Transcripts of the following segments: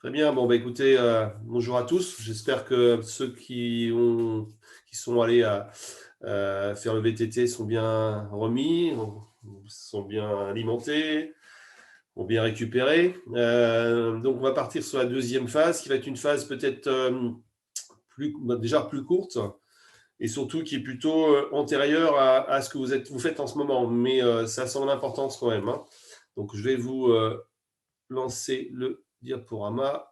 Très bien. Bon, bah, écoutez, bonjour à tous. J'espère que ceux qui sont allés faire le VTT sont bien remis, sont bien alimentés, ont bien récupéré. Donc, on va partir sur la deuxième phase, qui va être une phase peut-être déjà plus courte et surtout qui est plutôt antérieure à ce que vous faites en ce moment. Mais ça a son importance quand même, hein. Donc, je vais vous lancer le diaporama.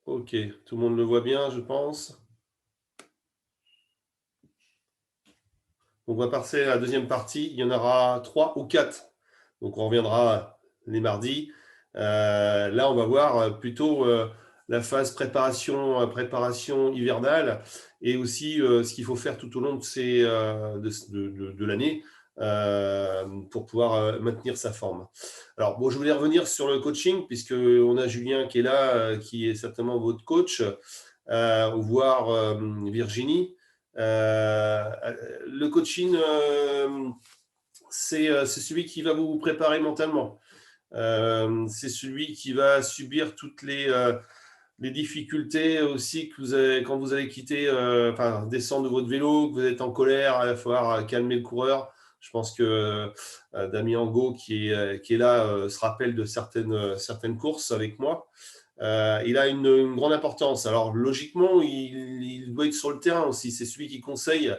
Ok, tout le monde le voit bien, je pense. Donc, on va passer à la deuxième partie. Il y en aura 3 ou 4. Donc, on reviendra les mardis. Là, on va voir plutôt la phase préparation hivernale et aussi ce qu'il faut faire tout au long de l'année pour pouvoir maintenir sa forme. Alors, bon, je voulais revenir sur le coaching, puisqu'on a Julien qui est là, qui est certainement votre coach, voire Virginie. Le coaching, c'est celui qui va vous préparer mentalement. C'est celui qui va subir toutes les difficultés aussi que vous avez quand vous allez quitter, descendre de votre vélo, que vous êtes en colère, il va falloir calmer le coureur. Je pense que Damien Angot, qui est là, se rappelle de certaines courses avec moi. Il a une grande importance. Alors, logiquement, il doit être sur le terrain aussi. C'est celui qui conseille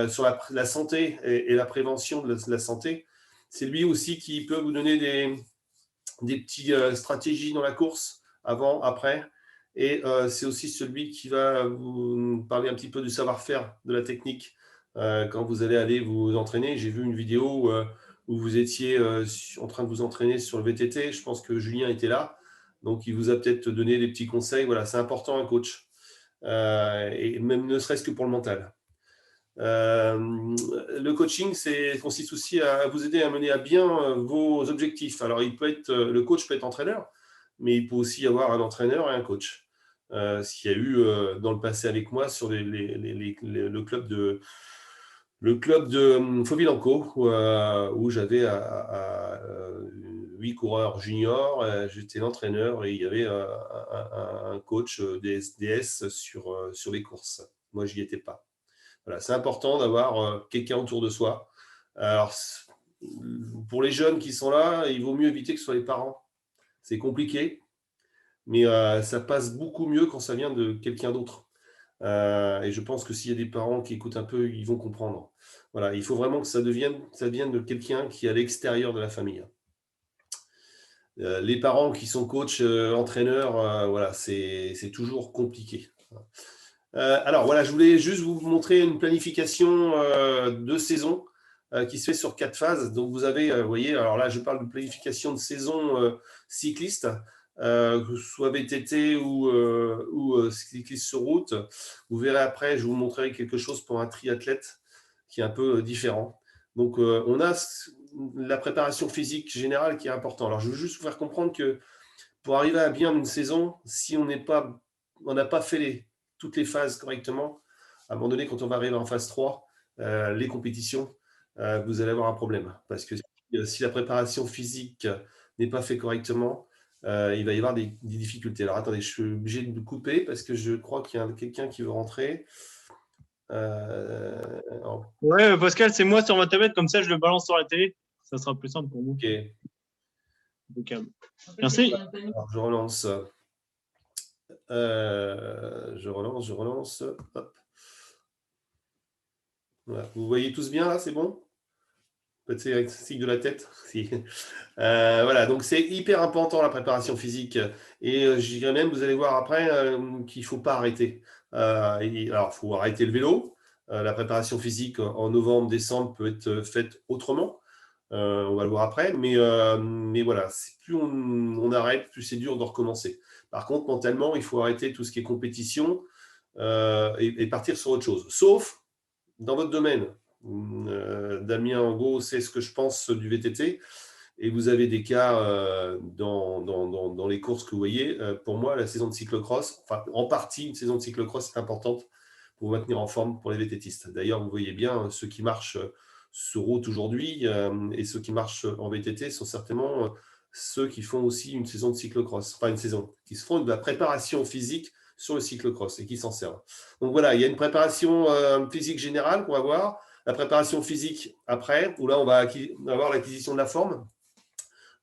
sur la santé et la prévention de la santé. C'est lui aussi qui peut vous donner des petites stratégies dans la course, avant, après. Et c'est aussi celui qui va vous parler un petit peu du savoir-faire, de la technique, quand vous allez aller vous entraîner. J'ai vu une vidéo où vous étiez en train de vous entraîner sur le VTT. Je pense que Julien était là. Donc, il vous a peut-être donné des petits conseils. Voilà, c'est important, un coach. Et même ne serait-ce que pour le mental. Le coaching consiste aussi à vous aider à mener à bien vos objectifs. Alors, le coach peut être entraîneur, mais il peut aussi y avoir un entraîneur et un coach. Ce qu'il y a eu dans le passé avec moi sur le club de Fauvillanco, où j'avais 8 coureurs juniors, j'étais l'entraîneur et il y avait un coach des SDS sur les courses. Moi, j'y étais pas. Voilà, c'est important d'avoir quelqu'un autour de soi. Alors, pour les jeunes qui sont là, il vaut mieux éviter que ce soit les parents. C'est compliqué, mais ça passe beaucoup mieux quand ça vient de quelqu'un d'autre. Et je pense que s'il y a des parents qui écoutent un peu, ils vont comprendre. Voilà, il faut vraiment que ça vienne de quelqu'un qui est à l'extérieur de la famille. Les parents qui sont coachs, entraîneurs, voilà, c'est toujours compliqué. Alors voilà, je voulais juste vous montrer une planification de saison qui se fait sur 4 phases. Donc vous avez, vous voyez, alors là je parle de planification de saison cycliste, que ce soit VTT ou cycliste sur route. Vous verrez après, je vous montrerai quelque chose pour un triathlète qui est un peu différent. Donc on a la préparation physique générale qui est importante. Alors je veux juste vous faire comprendre que pour arriver à bien une saison, si on n'a pas fait toutes les phases correctement, à un moment donné, quand on va arriver en phase 3, les compétitions, vous allez avoir un problème. Parce que si la préparation physique n'est pas faite correctement, il va y avoir des difficultés. Alors attendez, je suis obligé de me couper parce que je crois qu'il y a quelqu'un qui veut rentrer. Ouais, Pascal, c'est moi sur ma tablette, comme ça je le balance sur la télé. Ça sera plus simple pour vous. Ok. Impeccable. Merci. Alors, je relance. Je relance. Hop. Voilà. Vous voyez tous bien là, c'est bon? Petit signe de la tête. Si. Voilà, donc c'est hyper important la préparation physique. Et je dirais même, vous allez voir après, qu'il ne faut pas arrêter. Alors, il faut arrêter le vélo. La préparation physique en novembre, décembre peut être faite autrement. On va le voir après. Mais voilà, plus on arrête, plus c'est dur de recommencer. Par contre, mentalement, il faut arrêter tout ce qui est compétition et partir sur autre chose. Sauf dans votre domaine. Damien Angot sait ce que je pense du VTT. Et vous avez des cas dans les courses que vous voyez. Pour moi, la saison de cyclocross, enfin en partie, une saison de cyclocross est importante pour vous maintenir en forme pour les VTTistes. D'ailleurs, vous voyez bien, ceux qui marchent sur route aujourd'hui et ceux qui marchent en VTT sont certainement ceux qui font aussi une saison de cyclocross, pas une saison, qui se font de la préparation physique sur le cyclocross et qui s'en servent. Donc voilà, il y a une préparation physique générale qu'on va voir, la préparation physique après, où là on va avoir l'acquisition de la forme.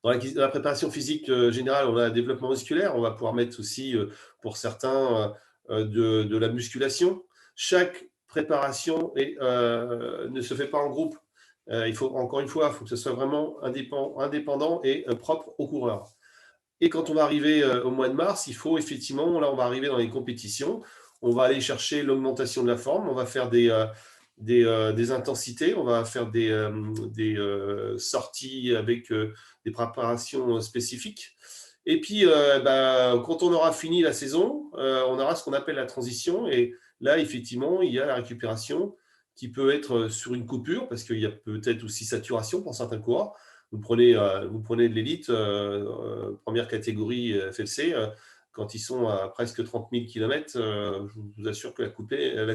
Dans la préparation physique générale, on a un développement musculaire, on va pouvoir mettre aussi pour certains de la musculation. Chaque préparation ne se fait pas en groupe. Il faut, encore une fois, il faut que ce soit vraiment indépendant et propre au coureur. Et quand on va arriver au mois de mars, il faut effectivement, là on va arriver dans les compétitions, on va aller chercher l'augmentation de la forme, on va faire des intensités, on va faire des sorties avec des préparations spécifiques. Et puis, quand on aura fini la saison, on aura ce qu'on appelle la transition. Et là, effectivement, il y a la récupération qui peut être sur une coupure, parce qu'il y a peut-être aussi saturation pour certains coureurs. Vous prenez de l'élite, première catégorie FLC, quand ils sont à presque 30 000 km, je vous assure que la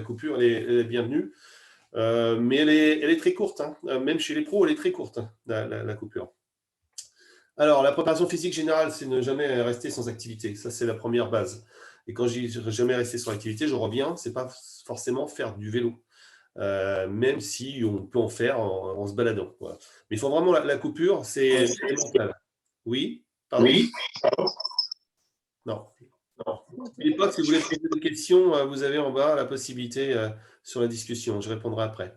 coupure elle est bienvenue. Mais elle est très courte. Hein. Même chez les pros, elle est très courte, hein, la coupure. Alors, la préparation physique générale, c'est ne jamais rester sans activité. Ça, c'est la première base. Et quand je dis jamais rester sans activité, je reviens, ce n'est pas forcément faire du vélo. Même si on peut en faire en se baladant. Voilà. Mais il faut vraiment la coupure, c'est mental. Oui, pardon. Oui. Non. N'oubliez pas que si vous voulez poser des questions, vous avez en bas la possibilité sur la discussion. Je répondrai après.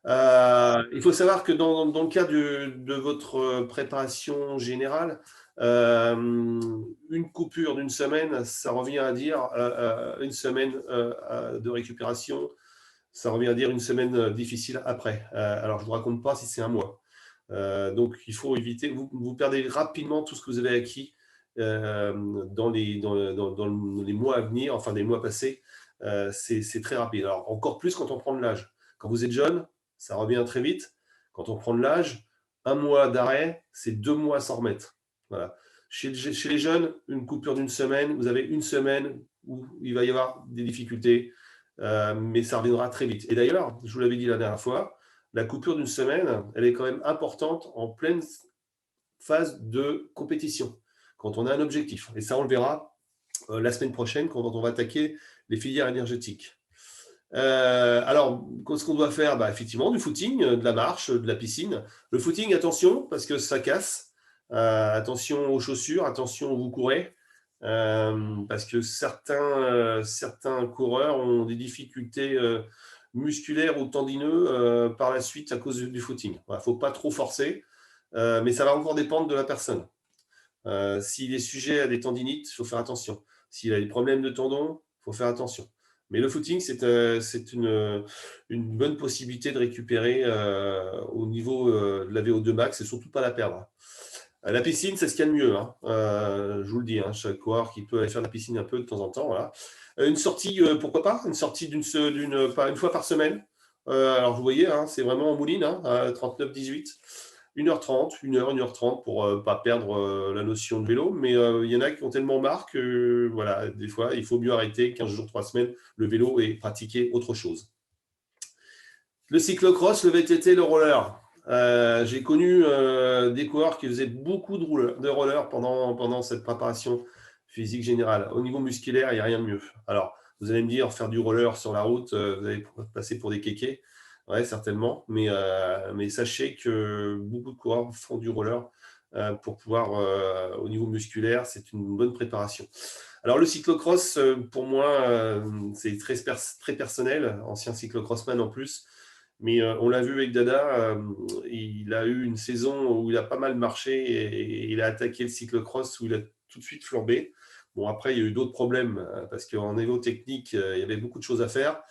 Il faut savoir que dans le cas de votre préparation générale, une coupure d'une semaine, ça revient à dire une semaine de récupération. Ça revient à dire une semaine difficile après. Alors, je ne vous raconte pas si c'est un mois. Donc, il faut éviter. Vous perdez rapidement tout ce que vous avez acquis dans les mois à venir, enfin des mois passés. C'est très rapide. Alors, encore plus quand on prend de l'âge. Quand vous êtes jeune, ça revient très vite. Quand on prend de l'âge, un mois d'arrêt, c'est 2 mois à s'en remettre. Voilà. Chez les jeunes, une coupure d'une semaine, vous avez une semaine où il va y avoir des difficultés. Mais ça reviendra très vite. Et d'ailleurs, je vous l'avais dit la dernière fois, la coupure d'une semaine, elle est quand même importante en pleine phase de compétition, quand on a un objectif. Et ça, on le verra la semaine prochaine, quand on va attaquer les filières énergétiques. Alors, ce qu'on doit faire, effectivement, du footing, de la marche, de la piscine. Le footing, attention, parce que ça casse. Attention aux chaussures, attention où vous courez. Parce que certains coureurs ont des difficultés musculaires ou tendineux par la suite à cause du footing. Il ne faut pas trop forcer, mais ça va encore dépendre de la personne. S'il est sujet à des tendinites, il faut faire attention. S'il a des problèmes de tendons, il faut faire attention. Mais le footing, c'est une bonne possibilité de récupérer au niveau de la VO2 max et surtout pas la perdre. La piscine, c'est ce qu'il y a de mieux. Hein. Je vous le dis, hein, chaque coureur qui peut aller faire de la piscine un peu de temps en temps. Voilà. Une sortie, pourquoi pas? Une sortie une fois par semaine. Alors, vous voyez, hein, c'est vraiment en mouline, hein, à 39-18. 1h30, 1h30 pour ne pas perdre la notion de vélo. Mais il y en a qui ont tellement marre que, voilà, des fois, il faut mieux arrêter 15 jours, 3 semaines le vélo et pratiquer autre chose. Le cyclocross, le VTT, le roller. J'ai connu des coureurs qui faisaient beaucoup de roller pendant cette préparation physique générale. Au niveau musculaire, il n'y a rien de mieux. Alors, vous allez me dire, faire du roller sur la route, vous allez passer pour des kékés. Oui, certainement. Mais sachez que beaucoup de coureurs font du roller pour pouvoir, au niveau musculaire, c'est une bonne préparation. Alors, le cyclocross, pour moi, c'est très personnel, ancien cyclocrossman en plus. Mais on l'a vu avec Dada, il a eu une saison où il a pas mal marché et il a attaqué le cyclocross où il a tout de suite flambé. Bon, après, il y a eu d'autres problèmes parce qu'en niveau technique, il y avait beaucoup de choses à faire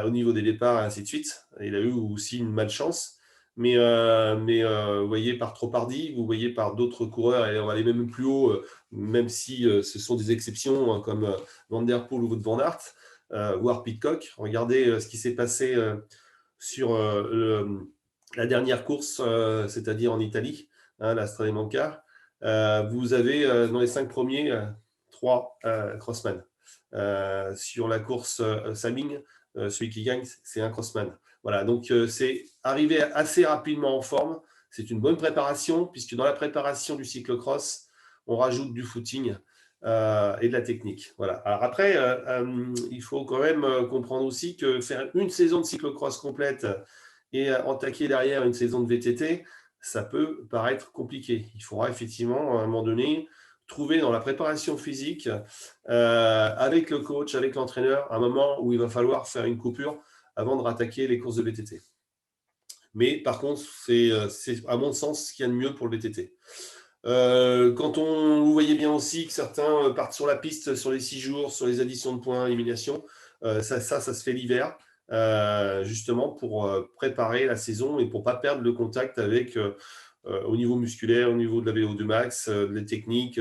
au niveau des départs et ainsi de suite. Il a eu aussi une malchance. Mais vous voyez, par Tropardi, vous voyez par d'autres coureurs, et on va aller même plus haut, même si ce sont des exceptions hein, comme Van Der Poel ou Wout van Aert, voire Pidcock. Regardez ce qui s'est passé sur la dernière course, c'est-à-dire en Italie, hein, la Strade Bianca. Vous avez dans les 5 premiers 3 crossman. Sur la course Saming, celui qui gagne, c'est un crossman. Voilà, donc c'est arriver assez rapidement en forme. C'est une bonne préparation, puisque dans la préparation du cyclocross, on rajoute du footing et de la technique. Voilà. Alors après, il faut quand même comprendre aussi que faire une saison de cyclocross complète et entaquer derrière une saison de VTT, ça peut paraître compliqué. Il faudra effectivement, à un moment donné, trouver dans la préparation physique, avec le coach, avec l'entraîneur, un moment où il va falloir faire une coupure avant de rattaquer les courses de VTT. Mais par contre, c'est à mon sens ce qu'il y a de mieux pour le VTT. Quand vous voyez bien aussi que certains partent sur la piste sur les 6 jours, sur les additions de points, élimination, ça se fait l'hiver, justement pour préparer la saison et pour ne pas perdre le contact avec, au niveau musculaire, au niveau de la VO2 max, des techniques,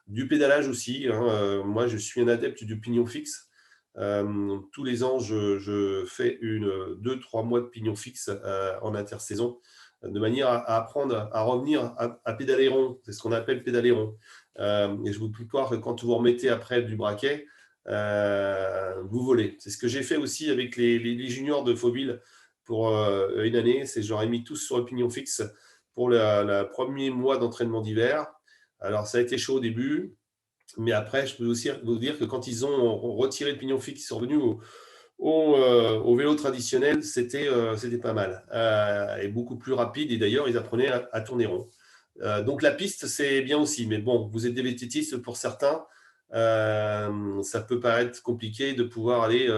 du pédalage aussi. Hein. Moi, je suis un adepte du pignon fixe. Tous les ans, je fais 2-3 mois de pignon fixe en intersaison, de manière à apprendre à revenir à pédaler rond. C'est ce qu'on appelle pédaler rond. Et je vous prie croire que quand vous remettez après du braquet, vous volez. C'est ce que j'ai fait aussi avec les juniors de Fauville pour une année. C'est j'aurais mis tous sur le pignon fixe pour le premier mois d'entraînement d'hiver. Alors, ça a été chaud au début. Mais après, je peux aussi vous dire que quand ils ont retiré le pignon fixe, ils sont revenus au vélo traditionnel, c'était pas mal. Et beaucoup plus rapide. Et d'ailleurs, ils apprenaient à tourner rond. Donc, la piste, c'est bien aussi. Mais bon, vous êtes des VTTistes pour certains. Ça peut paraître compliqué de pouvoir aller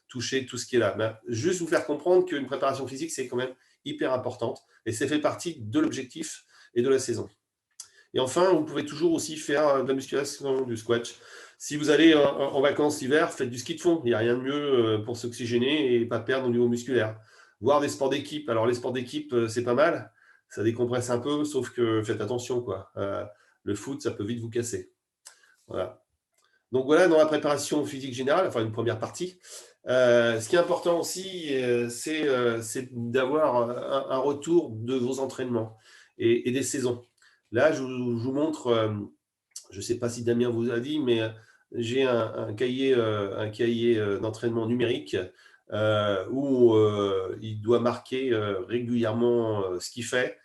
toucher tout ce qui est là. Mais juste vous faire comprendre qu'une préparation physique, c'est quand même hyper importante. Et ça fait partie de l'objectif et de la saison. Et enfin, vous pouvez toujours aussi faire de la musculation, du squash. Si vous allez en vacances l'hiver, faites du ski de fond. Il n'y a rien de mieux pour s'oxygéner et pas perdre au niveau musculaire. Voir des sports d'équipe. Alors, les sports d'équipe, c'est pas mal. Ça décompresse un peu, sauf que faites attention, quoi. Le foot, ça peut vite vous casser. Voilà. Donc, voilà, dans la préparation physique générale, enfin, une première partie. Ce qui est important aussi, c'est d'avoir un retour de vos entraînements et des saisons. Là, je vous montre, je ne sais pas si Damien vous a dit, mais j'ai un cahier d'entraînement numérique où il doit marquer régulièrement ce qu'il fait.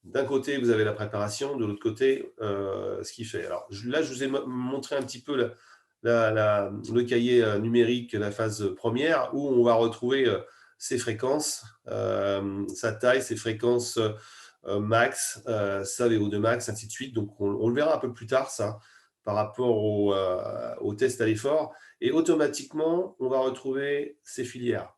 D'un côté, vous avez la préparation, de l'autre côté, ce qu'il fait. Alors là, je vous ai montré un petit peu le cahier numérique, la phase première, où on va retrouver ses fréquences, sa taille, ses fréquences max, sa VO2 max, ainsi de suite. Donc, on le verra un peu plus tard, ça, par rapport au test à l'effort. Et automatiquement, on va retrouver ces filières.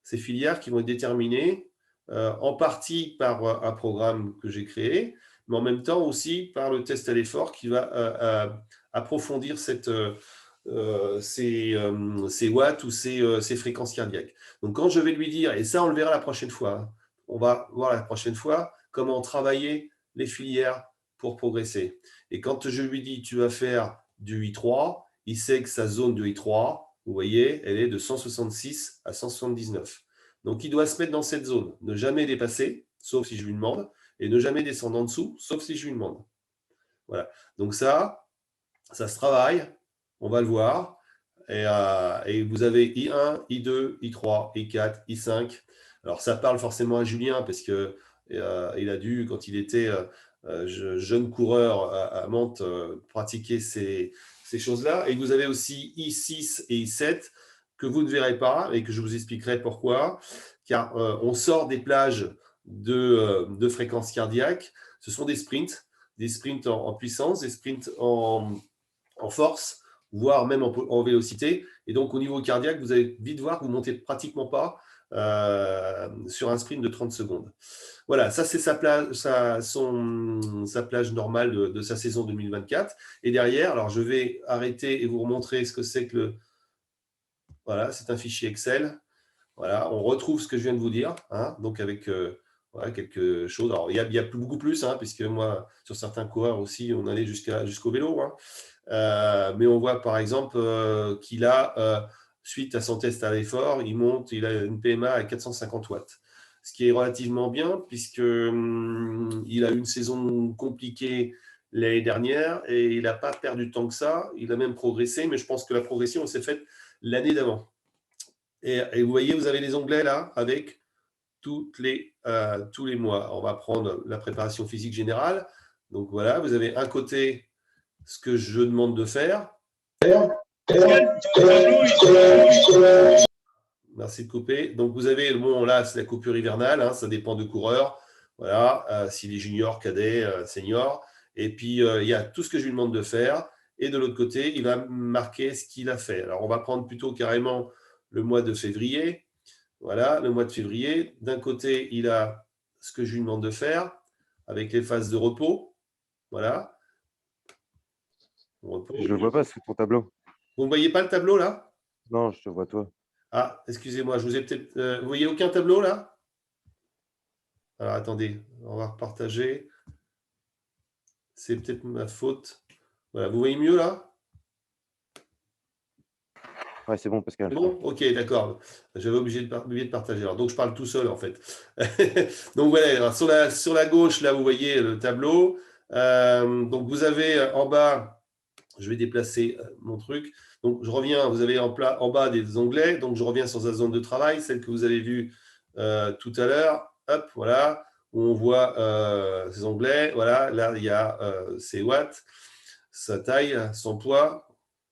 Ces filières qui vont être déterminées en partie par un programme que j'ai créé, mais en même temps aussi par le test à l'effort qui va approfondir ces watts ou ces fréquences cardiaques. Donc, quand je vais lui dire, et ça, on le verra la prochaine fois, hein, on va voir la prochaine fois comment travailler les filières pour progresser. Et quand je lui dis, tu vas faire du I3, il sait que sa zone de I3, vous voyez, elle est de 166 à 179. Donc, il doit se mettre dans cette zone, ne jamais dépasser, sauf si je lui demande, et ne jamais descendre en dessous, sauf si je lui demande. Voilà. Donc ça se travaille, on va le voir. Et vous avez I1, I2, I3, I4, I5. Alors, ça parle forcément à Julien parce que il a dû, quand il était jeune coureur à Mantes, pratiquer ces choses-là. Et vous avez aussi I6 et I7 que vous ne verrez pas et que je vous expliquerai pourquoi. Car on sort des plages de fréquence cardiaque. Ce sont des sprints en puissance, des sprints en force, voire même en vélocité. Et donc, au niveau cardiaque, vous allez vite voir que vous ne montez pratiquement pas sur un sprint de 30 secondes. Voilà, ça c'est sa plage normale de sa saison 2024. Et derrière, alors je vais arrêter et vous remontrer ce que c'est que Voilà, c'est un fichier Excel. Voilà, on retrouve ce que je viens de vous dire, hein, donc avec voilà, quelque chose. Alors, il y a beaucoup plus, hein, puisque moi, sur certains coureurs aussi, on allait jusqu'au vélo. Hein. Mais on voit par exemple qu'il a, suite à son test à l'effort, il a une PMA à 450 watts. Ce qui est relativement bien, puisqu'il a eu une saison compliquée l'année dernière et il n'a pas perdu tant que ça. Il a même progressé, mais je pense que la progression s'est faite l'année d'avant. Et vous voyez, vous avez les onglets là avec tous les mois. On va prendre la préparation physique générale. Donc voilà, vous avez un côté ce que je demande de faire. Merci de couper. Donc vous avez, bon là c'est la coupure hivernale, hein, ça dépend du coureur. Voilà, s'il est junior, cadet, senior. Et puis il y a tout ce que je lui demande de faire. Et de l'autre côté, il va marquer ce qu'il a fait. Alors on va prendre plutôt carrément le mois de février. Voilà, le mois de février. D'un côté, il a ce que je lui demande de faire avec les phases de repos. Voilà. Repos. Je ne le vois pas, c'est ton tableau. Vous ne voyez pas le tableau là? Non, je te vois toi. Ah, excusez-moi, je vous ai peut-être. Vous voyez aucun tableau là? Alors attendez, on va repartager. C'est peut-être ma faute. Voilà, vous voyez mieux là? Ouais, c'est bon, Pascal. C'est bon? Ok, d'accord. J'avais oublié de partager. Alors, donc, je parle tout seul, en fait. Donc, voilà, alors, sur la gauche, là, vous voyez le tableau. Donc, vous avez en bas, je vais déplacer mon truc. Donc, je reviens, vous avez en bas des onglets. Donc, je reviens sur la zone de travail, celle que vous avez vue tout à l'heure. Hop, voilà, où on voit ces onglets. Voilà, là, il y a ses watts, sa taille, son poids.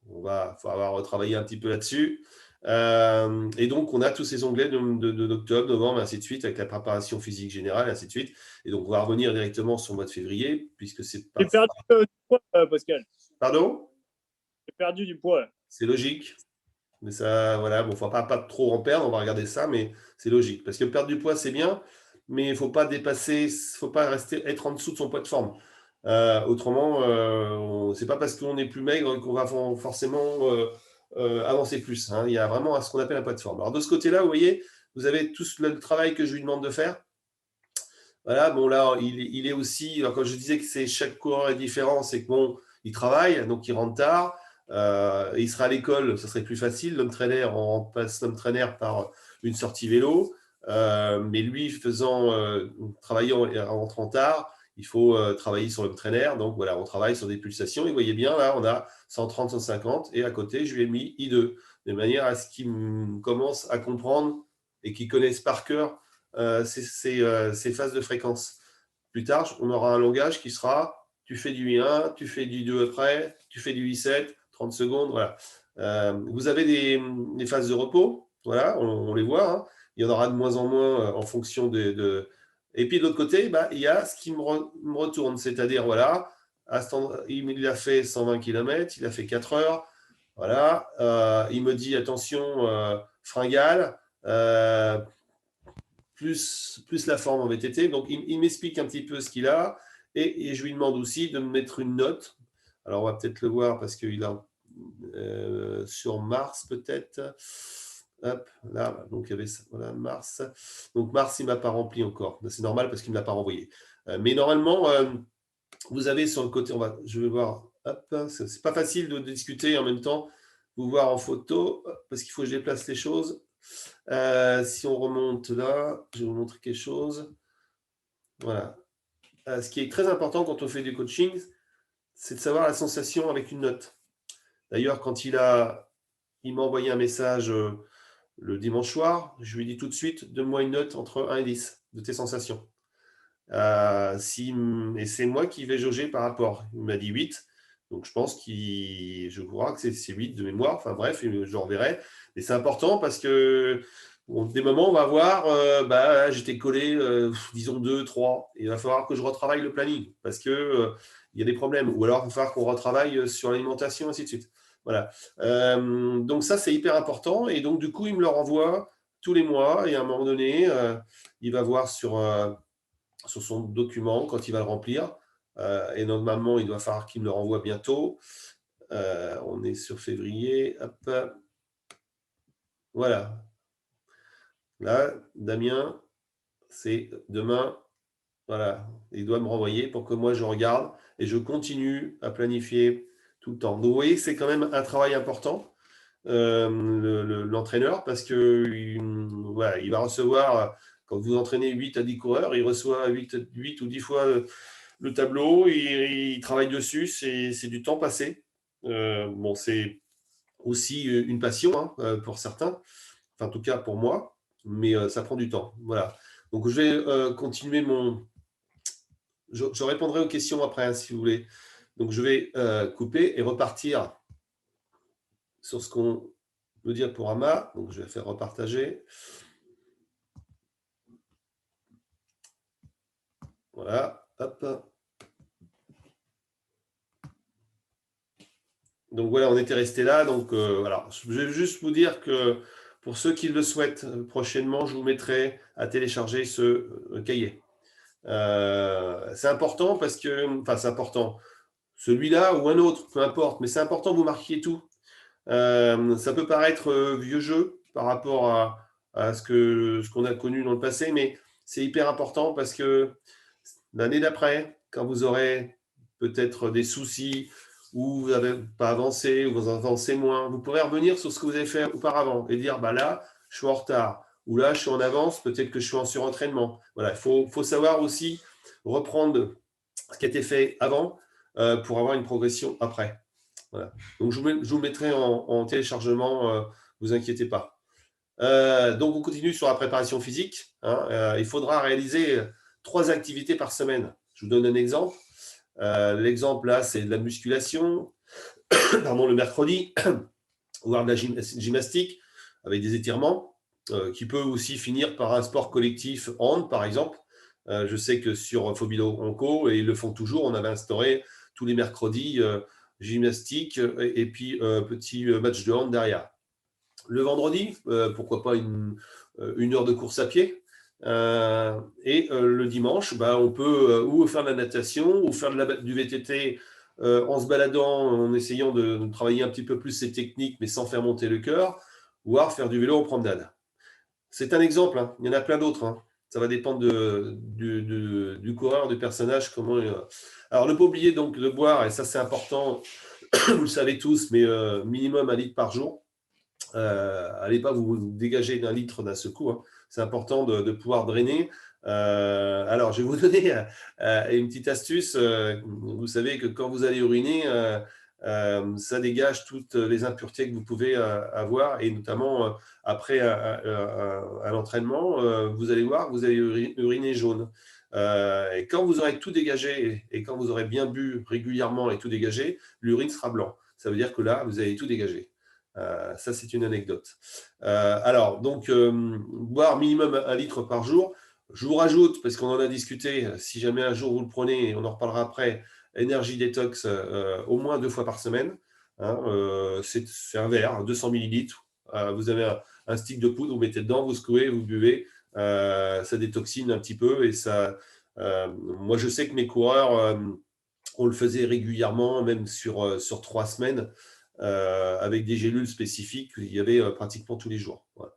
Il va falloir retravailler un petit peu là-dessus. Et donc, on a tous ces onglets d'octobre, novembre, ainsi de suite, avec la préparation physique générale, ainsi de suite. Et donc, on va revenir directement sur le mois de février, puisque c'est pas. J'ai perdu du poids, Pascal. Pardon? J'ai perdu du poids. C'est logique. Mais ça, voilà, bon, faut pas trop en perdre, on va regarder ça, mais c'est logique. Parce que perdre du poids, c'est bien, mais il ne faut pas dépasser, il ne faut pas être en dessous de son poids de forme. Autrement, c'est pas parce qu'on est plus maigre qu'on va forcément avancer plus, hein. Il y a vraiment ce qu'on appelle un poids de forme. Alors de ce côté-là, vous voyez, vous avez tout le travail que je lui demande de faire. Voilà, bon là, il est aussi, alors, quand je disais que chaque coureur est différent, c'est que bon, il travaille, donc il rentre tard. Il sera à l'école, ça serait plus facile. L'homme trainer, on remplace l'homme trainer par une sortie vélo. Mais lui, travaillant et rentrant tard, il faut travailler sur l'homme trainer. Donc voilà, on travaille sur des pulsations. Et vous voyez bien, là, on a 130, 150. Et à côté, je lui ai mis I2, de manière à ce qu'il commence à comprendre et qu'il connaisse par cœur ces phases de fréquence. Plus tard, on aura un langage qui sera, tu fais du I1, tu fais du 2 après, tu fais du I7, 30 secondes, voilà. Vous avez des phases de repos, voilà, on les voit, hein. Il y en aura de moins en moins en fonction de... Et puis de l'autre côté, bah, il y a ce qui me retourne, c'est-à-dire, voilà, il a fait 120 km, il a fait 4 heures, voilà, il me dit, attention, fringale, plus la forme en VTT. Donc, il m'explique un petit peu ce qu'il a et je lui demande aussi de me mettre une note. Alors, on va peut-être le voir parce qu'il a sur Mars, peut-être. Hop, là, donc il y avait voilà, Mars. Donc, Mars, il ne m'a pas rempli encore. C'est normal parce qu'il ne me l'a pas renvoyé. Mais normalement, vous avez sur le côté, je vais voir. Hop, c'est pas facile de discuter en même temps, vous voir en photo, parce qu'il faut que je déplace les choses. Si on remonte là, je vais vous montrer quelque chose. Voilà. Ce qui est très important quand on fait du coaching, c'est de savoir la sensation avec une note. D'ailleurs, quand il m'a envoyé un message le dimanche soir, je lui ai dit tout de suite, donne-moi une note entre 1 et 10 de tes sensations. Et c'est moi qui vais jauger par rapport. Il m'a dit 8. Donc, je crois que c'est 8 de mémoire. Enfin, bref, je reverrai. Et c'est important parce que des moments, on va voir, j'étais collé, disons 2, 3. Et il va falloir que je retravaille le planning parce que il y a des problèmes. Ou alors, il va falloir qu'on retravaille sur l'alimentation, ainsi de suite. Voilà. Donc, ça, c'est hyper important. Et donc, du coup, il me le renvoie tous les mois. Et à un moment donné, il va voir sur son document quand il va le remplir. Et normalement, il doit falloir qu'il me le renvoie bientôt. On est sur février. Hop. Voilà. Là, Damien, c'est demain. Voilà. Il doit me renvoyer pour que moi, je regarde et je continue à planifier tout le temps. Donc, vous voyez, c'est quand même un travail important, l'entraîneur, parce que voilà, il va recevoir, quand vous entraînez 8 à 10 coureurs, il reçoit 8 ou 10 fois le tableau, il travaille dessus, c'est du temps passé. Bon, c'est aussi une passion, hein, pour certains. Enfin, en tout cas pour moi, mais ça prend du temps. Voilà. Donc, je vais continuer mon… Je répondrai aux questions après, hein, si vous voulez. Donc, je vais couper et repartir sur ce qu'on me diaporama. Donc, je vais faire repartager. Voilà. Hop. Donc, voilà, on était resté là. Donc, voilà. Je vais juste vous dire que pour ceux qui le souhaitent, prochainement, je vous mettrai à télécharger ce cahier. C'est important parce que, enfin, c'est important. Celui-là ou un autre, peu importe, mais c'est important que vous marquiez tout. Ça peut paraître vieux jeu par rapport à ce qu'on a connu dans le passé, mais c'est hyper important parce que l'année d'après, quand vous aurez peut-être des soucis ou vous n'avez pas avancé ou vous avancez moins, vous pourrez revenir sur ce que vous avez fait auparavant et dire, bah là, je suis en retard ou là, je suis en avance, peut-être que je suis en surentraînement. Voilà, il faut savoir aussi reprendre ce qui a été fait avant pour avoir une progression après. Voilà. Donc, je vous mettrai en téléchargement, ne vous inquiétez pas. Donc, on continue sur la préparation physique. Hein. Il faudra réaliser 3 activités par semaine. Je vous donne un exemple. L'exemple là, c'est de la musculation, pardon, le mercredi, voire de la gymnastique avec des étirements, qui peut aussi finir par un sport collectif hand, par exemple. Je sais que sur Phobilo Onco, et ils le font toujours, on avait instauré tous les mercredis gymnastique et puis petit match de hand derrière. Le vendredi, pourquoi pas une heure de course à pied. Et le dimanche, bah, on peut ou faire de la natation ou faire du VTT en se baladant, en essayant de travailler un petit peu plus ses techniques, mais sans faire monter le cœur, voire faire du vélo en promenade. C'est un exemple, hein. Il y en a plein d'autres. Hein. Ça va dépendre du coureur, du personnage. Alors, ne pas oublier donc de boire, et ça c'est important, vous le savez tous, mais minimum 1 litre par jour. Allez pas vous dégager d'1 litre d'un seul coup. Hein. C'est important de pouvoir drainer. Alors, je vais vous donner une petite astuce. Vous savez que quand vous allez uriner, ça dégage toutes les impuretés que vous pouvez avoir, et notamment après un entraînement, vous allez voir, vous allez uriner jaune. Et quand vous aurez tout dégagé et quand vous aurez bien bu régulièrement et tout dégagé, l'urine sera blanc. Ça veut dire que là, vous avez tout dégagé. Ça, c'est une anecdote. Alors, donc, boire minimum 1 litre par jour. Je vous rajoute, parce qu'on en a discuté, si jamais un jour vous le prenez, et on en reparlera après, Energy Detox au moins 2 fois par semaine. Hein, c'est un verre, 200 millilitres. Vous avez un stick de poudre, vous mettez dedans, vous secouez, vous buvez. Ça détoxine un petit peu. Et ça, moi, je sais que mes coureurs, on le faisait régulièrement, même sur 3 semaines. Avec des gélules spécifiques, il y avait pratiquement tous les jours. Voilà.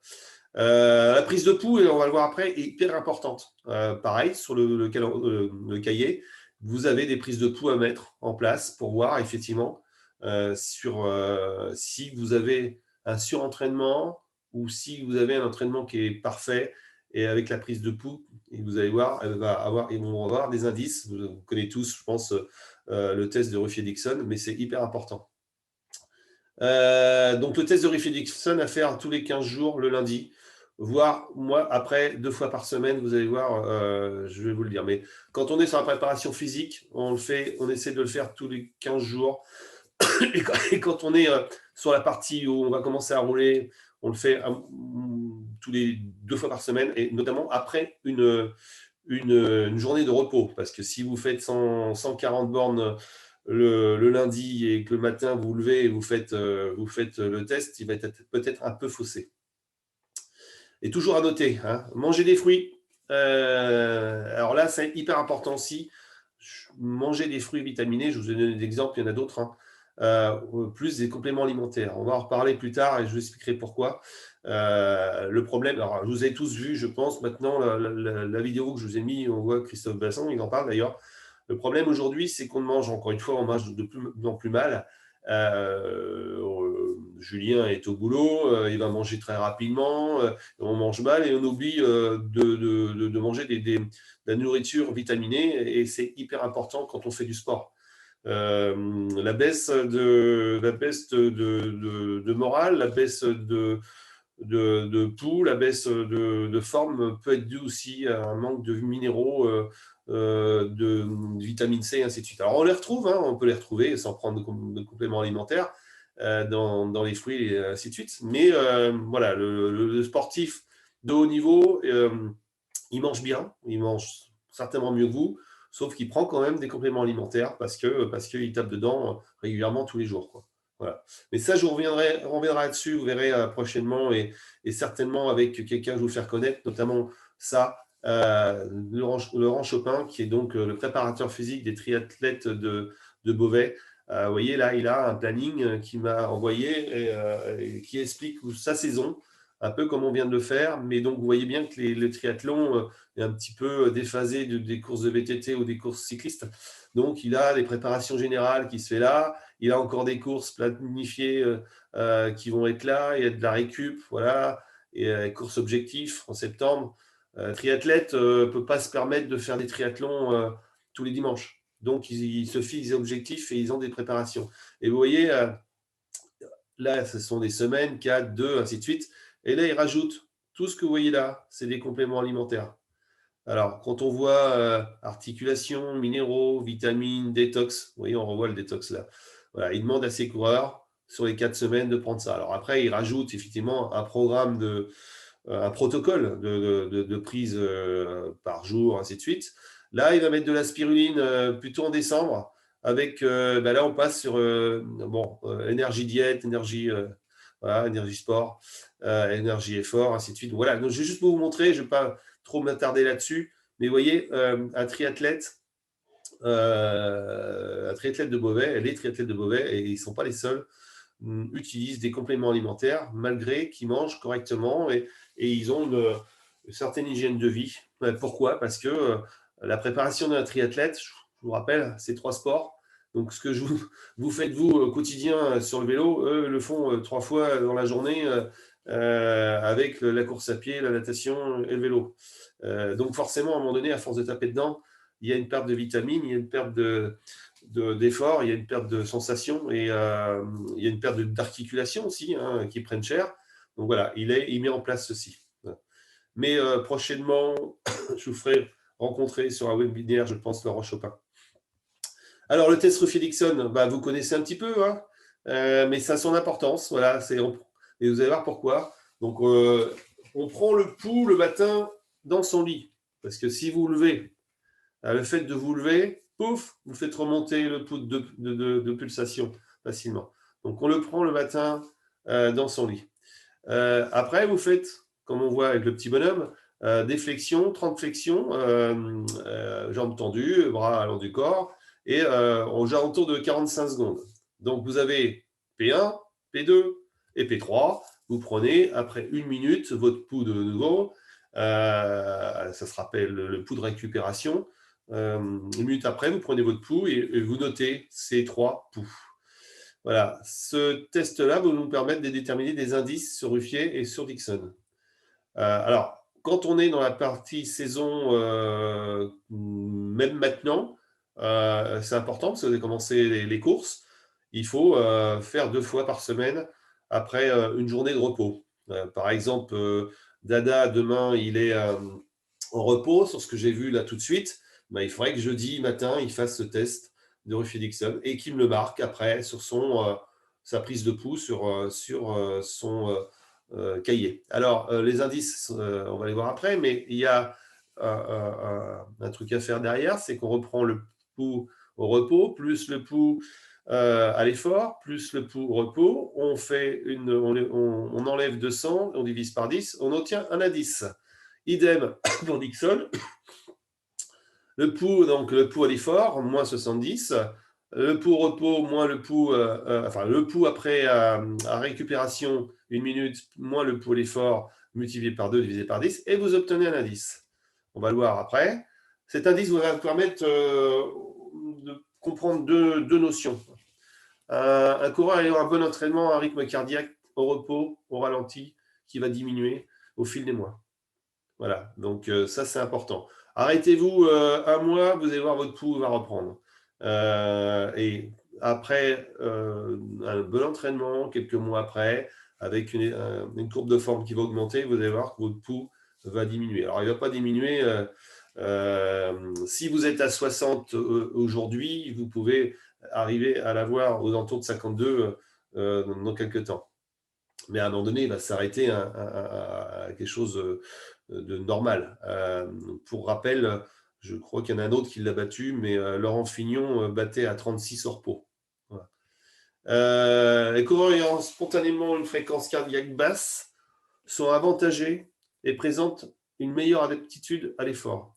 La prise de pouls, et on va le voir après, est hyper importante. Pareil, sur le cahier, vous avez des prises de pouls à mettre en place pour voir effectivement si vous avez un surentraînement ou si vous avez un entraînement qui est parfait. Et avec la prise de pouls, et vous allez voir, ils vont avoir des indices. Vous connaissez tous, je pense, le test de Ruffier-Dixon, mais c'est hyper important. Donc, le test de Ruffier-Dixon à faire tous les 15 jours, le lundi, voire moi, après 2 fois par semaine, vous allez voir, je vais vous le dire. Mais quand on est sur la préparation physique, on essaie de le faire tous les 15 jours. Et quand on est sur la partie où on va commencer à rouler, on le fait tous les 2 fois par semaine, et notamment après une journée de repos. Parce que si vous faites 140 bornes le lundi et que le matin vous vous levez et vous faites le test, il va être peut-être un peu faussé. Et toujours à noter, hein, manger des fruits. Alors là, c'est hyper important aussi. Manger des fruits vitaminés, je vous ai donné des exemples, il y en a d'autres. Hein. Plus des compléments alimentaires. On va en reparler plus tard et je vous expliquerai pourquoi. Le problème, alors je vous ai tous vu, je pense, maintenant, la vidéo que je vous ai mis, on voit Christophe Basson, il en parle d'ailleurs. Le problème aujourd'hui, c'est qu'on mange, encore une fois, on mange de plus en plus mal. Julien est au boulot, il va manger très rapidement, on mange mal et on oublie de manger de la nourriture vitaminée, et c'est hyper important quand on fait du sport. La baisse de morale, la baisse de pouls, la baisse de forme peut être due aussi à un manque de minéraux, de vitamine C, et ainsi de suite. Alors, on les retrouve, hein, on peut les retrouver sans prendre de compléments alimentaires dans les fruits et ainsi de suite. Mais voilà, le sportif de haut niveau, il mange bien, il mange certainement mieux que vous, sauf qu'il prend quand même des compléments alimentaires parce qu'il tape dedans régulièrement tous les jours, quoi. Voilà. Mais ça, on reviendra là-dessus, vous verrez prochainement, et certainement avec quelqu'un que je vais vous faire connaître, notamment ça, Laurent Chopin, qui est donc le préparateur physique des triathlètes de Beauvais. Vous voyez, là, il a un planning qu'il m'a envoyé et qui explique sa saison, un peu comme on vient de le faire. Mais donc, vous voyez bien que le triathlon est un petit peu déphasé des courses de VTT ou des courses cyclistes. Donc, il a les préparations générales qui se fait là. Il a encore des courses planifiées qui vont être là. Il y a de la récup, voilà, et courses objectifs en septembre. Triathlète ne peut pas se permettre de faire des triathlons tous les dimanches. Donc, ils se fixent des objectifs et ils ont des préparations. Et vous voyez, là, ce sont des semaines, 4, 2, ainsi de suite. Et là, ils rajoutent tout ce que vous voyez là, c'est des compléments alimentaires. Alors, quand on voit articulation, minéraux, vitamines, détox, vous voyez, on revoit le détox là. Voilà, ils demandent à ses coureurs, sur les 4 semaines, de prendre ça. Alors après, ils rajoutent effectivement un programme un protocole de prise par jour, ainsi de suite. Là, il va mettre de la spiruline plutôt en décembre. Avec, là, on passe sur énergie diète, voilà, énergie sport, énergie effort, ainsi de suite. Voilà, donc je vais juste vous montrer, je ne vais pas trop m'attarder là-dessus, mais vous voyez, un triathlète de Beauvais, les triathlètes de Beauvais, et ils ne sont pas les seuls, utilisent des compléments alimentaires malgré qu'ils mangent correctement et ils ont une certaine hygiène de vie. Pourquoi? Parce que la préparation d'un triathlète, je vous rappelle, c'est 3 sports. Donc, ce que vous faites, vous, au quotidien sur le vélo, eux le font 3 fois dans la journée avec la course à pied, la natation et le vélo. Donc, forcément, à un moment donné, à force de taper dedans, il y a une perte de vitamines, il y a une perte d'effort, il y a une perte de sensation et il y a une perte d'articulation aussi hein, qui prennent cher. Donc voilà, il met en place ceci. Voilà. Mais prochainement, je vous ferai rencontrer sur un webinaire, je pense, Laurent Chopin. Alors, le test Ruffy-Dixon, vous connaissez un petit peu, hein, mais ça a son importance. Voilà, et vous allez voir pourquoi. Donc, on prend le pouls le matin dans son lit. Parce que si vous levez, le fait de vous lever, pouf, vous faites remonter le pouls de pulsation facilement. Donc, on le prend le matin dans son lit. Après, vous faites, comme on voit avec le petit bonhomme, des flexions, 30 flexions, jambes tendues, bras allant du corps, et aux alentours de 45 secondes. Donc, vous avez P1, P2 et P3. Vous prenez, après 1 minute, votre pouls de nouveau. Ça se rappelle le pouls de récupération. 1 minute après, vous prenez votre pouls et vous notez ces 3 pouls. Voilà, ce test-là va nous permettre de déterminer des indices sur Ruffier et sur Dixon. Alors, quand on est dans la partie saison, même maintenant, c'est important parce que vous avez commencé les courses. Il faut faire 2 fois par semaine après une journée de repos. Par exemple, Dada, demain, il est en repos sur ce que j'ai vu là tout de suite. Il faudrait que jeudi matin, il fasse ce test de Ruffy-Dixon et qu'il me le marque après sur sa prise de pouls sur son cahier. Alors, les indices, on va les voir après, mais il y a un truc à faire derrière, c'est qu'on reprend le pouls au repos, plus le pouls à l'effort, plus le pouls au repos. On enlève 200, on divise par 10, on obtient un indice. Idem pour Dixon. Le pouls à l'effort, moins 70. Le pouls au repos, moins le pouls, le pouls après à récupération, 1 minute, moins le pouls à l'effort, multiplié par 2, divisé par 10, et vous obtenez un indice. On va le voir après. Cet indice va vous permettre de comprendre deux notions. Un coureur ayant un bon entraînement, un rythme cardiaque au repos, au ralenti, qui va diminuer au fil des mois. Voilà, donc ça c'est important. Arrêtez-vous 1 mois, vous allez voir votre pouls va reprendre. Et après un bon entraînement, quelques mois après, avec une courbe de forme qui va augmenter, vous allez voir que votre pouls va diminuer. Alors, il ne va pas diminuer. Si vous êtes à 60 aujourd'hui, vous pouvez arriver à l'avoir aux alentours de 52 dans quelques temps. Mais à un moment donné, il va s'arrêter à quelque chose de normal. Pour rappel, je crois qu'il y en a un autre qui l'a battu, mais Laurent Fignon battait à 36 au repos. Voilà. Les coureurs ayant spontanément une fréquence cardiaque basse sont avantagés et présentent une meilleure aptitude à l'effort.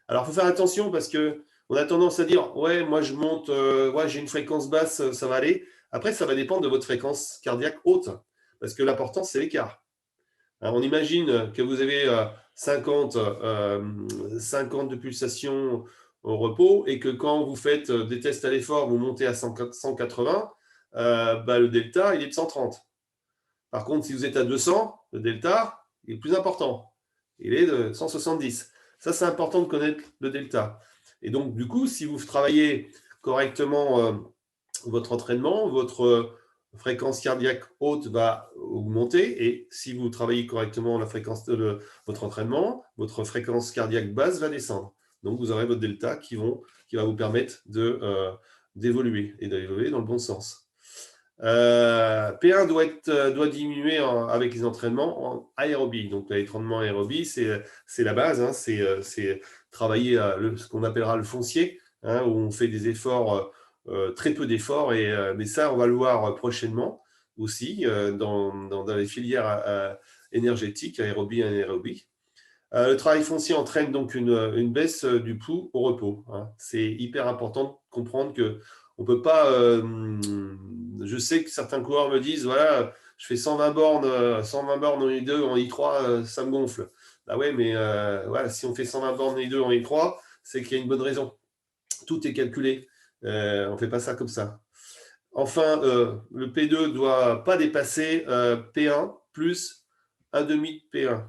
Alors, il faut faire attention parce qu'on a tendance à dire « Ouais, moi je monte, ouais, j'ai une fréquence basse, ça va aller ». Après, ça va dépendre de votre fréquence cardiaque haute parce que l'important, c'est l'écart. On imagine que vous avez 50 de pulsations au repos et que quand vous faites des tests à l'effort, vous montez à 180, le delta, il est de 130. Par contre, si vous êtes à 200, le delta, il est plus important. Il est de 170. Ça, c'est important de connaître le delta. Et donc, du coup, si vous travaillez correctement votre entraînement, votre fréquence cardiaque haute va augmenter. Et si vous travaillez correctement la fréquence de votre entraînement, votre fréquence cardiaque basse va descendre. Donc, vous aurez votre delta qui va vous permettre d'évoluer et d'évoluer dans le bon sens. P1 doit diminuer avec les entraînements en aérobie. Donc, l'entraînement aérobie, c'est la base. Hein, c'est travailler ce qu'on appellera le foncier, hein, où on fait des efforts, très peu d'efforts. Mais ça, on va le voir prochainement aussi dans les filières énergétiques, aérobie et anaérobie. Le travail foncier entraîne donc une baisse du pouls au repos. Hein. C'est hyper important de comprendre que on peut pas. Je sais que certains coureurs me disent voilà, je fais 120 bornes en I2, en I3, ça me gonfle. Bah ouais, mais voilà, si on fait 120 bornes en I2, en I3, c'est qu'il y a une bonne raison. Tout est calculé. On ne fait pas ça comme ça. Enfin, le P2 ne doit pas dépasser P1 plus un demi de P1.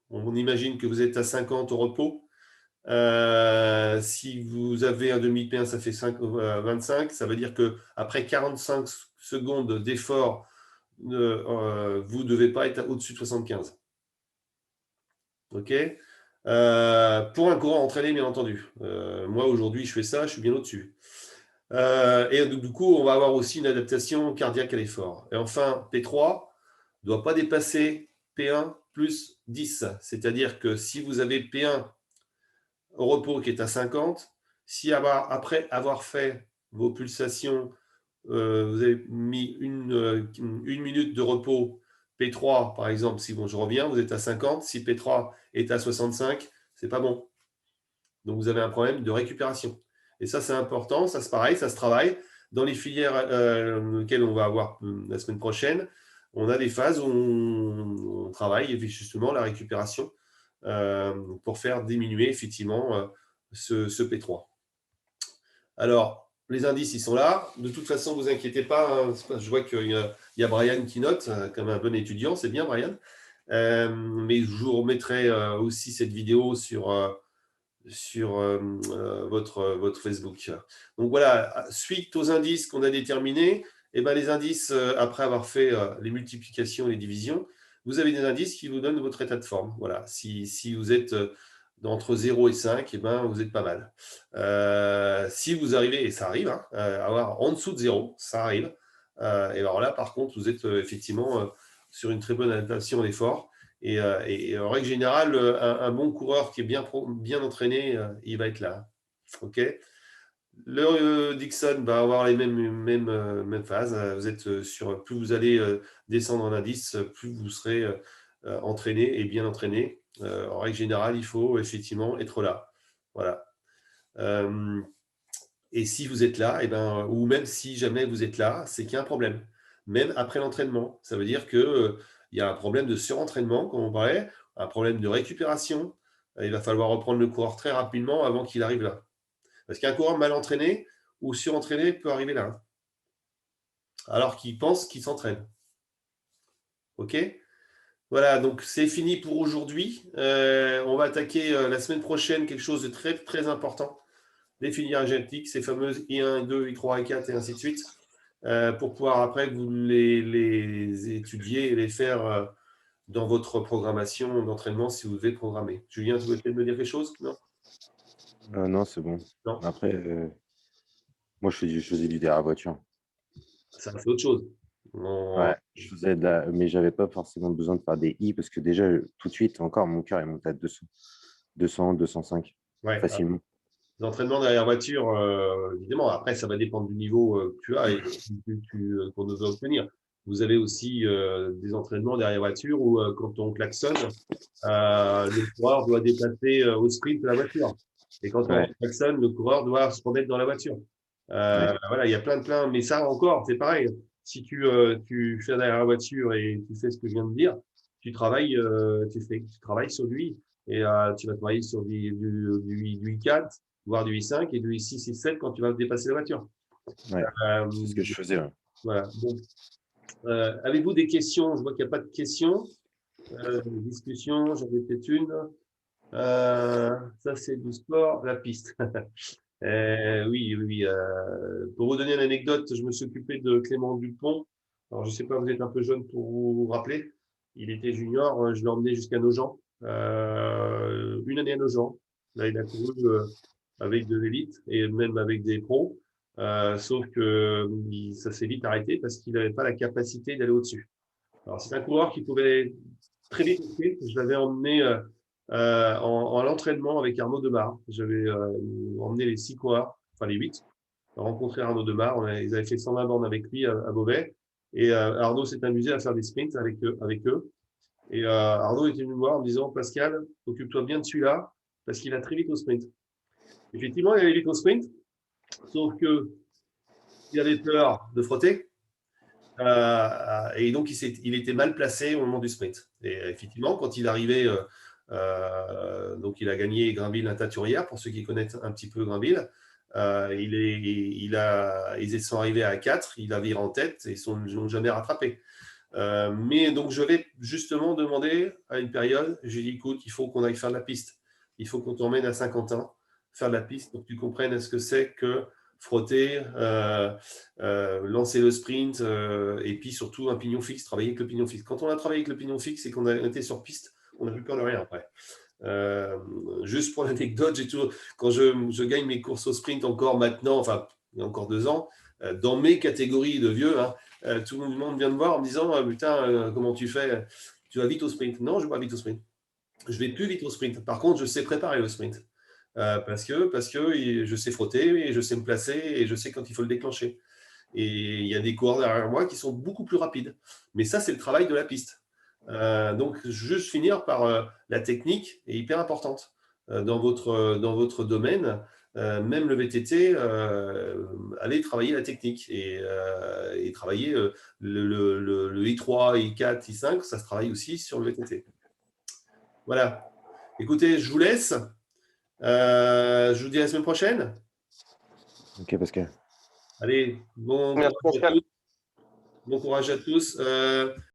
On imagine que vous êtes à 50 au repos. Si vous avez un demi P1, ça fait 25. Ça veut dire qu'après 45 secondes d'effort, vous ne devez pas être au-dessus de 75. OK. Pour un coureur entraîné, bien entendu. Moi, aujourd'hui, je fais ça, je suis bien au-dessus. Et du coup, on va avoir aussi une adaptation cardiaque à l'effort. Et enfin, P3 ne doit pas dépasser P1 plus 10. C'est-à-dire que si vous avez P1 au repos qui est à 50, si après avoir fait vos pulsations, vous avez mis une minute de repos, P3 par exemple, si je reviens, vous êtes à 50, si P3 est à 65, c'est pas bon. Donc vous avez un problème de récupération. Et ça, c'est important, ça c'est pareil, ça se travaille. Dans les filières lesquelles on va avoir la semaine prochaine, on a des phases où on travaille justement la récupération pour faire diminuer effectivement ce P3. Alors, les indices, ils sont là. De toute façon, ne vous inquiétez pas. Hein, je vois qu'il y a Brian qui note, comme un bon étudiant. C'est bien, Brian. Mais je vous remettrai aussi cette vidéo sur votre Facebook. Donc voilà, suite aux indices qu'on a déterminés, et ben les indices, après avoir fait les multiplications et les divisions, vous avez des indices qui vous donnent votre état de forme. Voilà, si vous êtes entre 0 et 5, et ben vous êtes pas mal. Si vous arrivez, et ça arrive, hein, à avoir en dessous de 0, ça arrive. Et alors là, par contre, vous êtes effectivement sur une très bonne adaptation à l'effort. Et en règle générale, un bon coureur qui est bien entraîné, il va être là. OK. Le Dixon va avoir les mêmes phases. Vous êtes plus vous allez descendre en indice, plus vous serez entraîné et bien entraîné. En règle générale, il faut effectivement être là. Voilà. Et si vous êtes là, ou même si jamais vous êtes là, c'est qu'il y a un problème. Même après l'entraînement. Ça veut dire qu'il y a un problème de surentraînement, comme on parlait, un problème de récupération. Il va falloir reprendre le coureur très rapidement avant qu'il arrive là. Parce qu'un coureur mal entraîné ou surentraîné peut arriver là. Hein, alors qu'il pense qu'il s'entraîne. OK ? Voilà, donc c'est fini pour aujourd'hui. On va attaquer la semaine prochaine quelque chose de très, très important. Les filières énergétiques, ces fameuses I1, I2, I3, I4 et ainsi de suite. pour pouvoir après vous les étudier et les faire dans votre programmation d'entraînement si vous devez programmer. Julien, tu veux peut-être me dire quelque chose? Non? Non, c'est bon. Non, Après, moi, je faisais du derrière voiture. ça fait autre chose. On- Ouais, je faisais mais j'avais pas forcément besoin de faire des I parce que déjà, tout de suite, encore, mon cœur est monté à 200, 205 ouais, facilement. l'entraînement derrière voiture, évidemment, après, ça va dépendre du niveau que tu as et qu'on veut obtenir. Vous avez aussi des entraînements derrière voiture où, quand on klaxonne, le coureur doit dépasser au sprint la voiture. Et quand on Ouais, klaxonne, le coureur doit se remettre dans la voiture. ouais, Voilà, il y a plein. Mais ça encore, c'est pareil. Si tu fais derrière la voiture et tu fais ce que je viens de dire, tu travailles sur lui et tu vas travailler sur du I4, voire du I5 et du I6, I7 quand tu vas dépasser la voiture. ouais. Euh, C'est ce que je faisais. Ouais. voilà. Donc, avez-vous des questions? Je vois qu'il n'y a pas de questions. Discussion, j'en ai peut-être une. Ça, c'est du sport, la piste. Oui. Pour vous donner une anecdote, je me suis occupé de Clément Dupont. Alors, je ne sais pas, vous êtes un peu jeune pour vous rappeler. Il était junior, je l'ai emmené jusqu'à Nogent. Une année à Nogent. Là, il a couru avec de l'élite et même avec des pros. Sauf que ça s'est vite arrêté parce qu'il n'avait pas la capacité d'aller au-dessus. Alors, c'est un coureur qui pouvait très vite monter. Je l'avais emmené en l'entraînement avec Arnaud Demar. J'avais emmené les 6 coureurs, enfin les 8, rencontrer Arnaud Demar. Ils avaient fait 120 bornes avec lui à Beauvais. Et Arnaud s'est amusé à faire des sprints avec eux. Et Arnaud était venu me voir en me disant, Pascal, occupe-toi bien de celui-là, parce qu'il va très vite au sprint. Effectivement, il allait vite au sprint, sauf que il avait peur de frotter. Et donc, il était mal placé au moment du sprint. Et effectivement, quand il arrivait, donc il a gagné Grainville-Latatourière, pour ceux qui connaissent un petit peu Grainville. Ils sont arrivés à 4, il a viré en tête et ils ne l'ont jamais rattrapé. Mais donc, je vais justement demander à une période, j'ai dit, écoute, il faut qu'on aille faire de la piste. Il faut qu'on t'emmène à Saint-Quentin faire de la piste pour que tu comprennes ce que c'est que frotter, lancer le sprint et puis surtout un pignon fixe, travailler avec le pignon fixe. Quand on a travaillé avec le pignon fixe et qu'on a été sur piste, on n'a plus peur de rien après. Juste pour l'anecdote, quand je gagne mes courses au sprint encore maintenant, enfin, il y a encore 2 ans, dans mes catégories de vieux, hein, tout le monde vient me voir en me disant putain, comment tu fais? Tu vas vite au sprint? Non, je ne vais pas vite au sprint. Je vais plus vite au sprint. Par contre, je sais préparer le sprint. Parce que je sais frotter et je sais me placer et je sais quand il faut le déclencher. Et il y a des coureurs derrière moi qui sont beaucoup plus rapides. Mais ça, c'est le travail de la piste. Donc, juste finir par la technique est hyper importante dans votre domaine. Même le VTT, allez travailler la technique et travailler le I3, I4, I5, ça se travaille aussi sur le VTT. Voilà. Écoutez, je vous laisse. Je vous dis à la semaine prochaine. Ok, Pascal. Allez, bon Merci, courage à Pascal. tous. Bon courage à tous.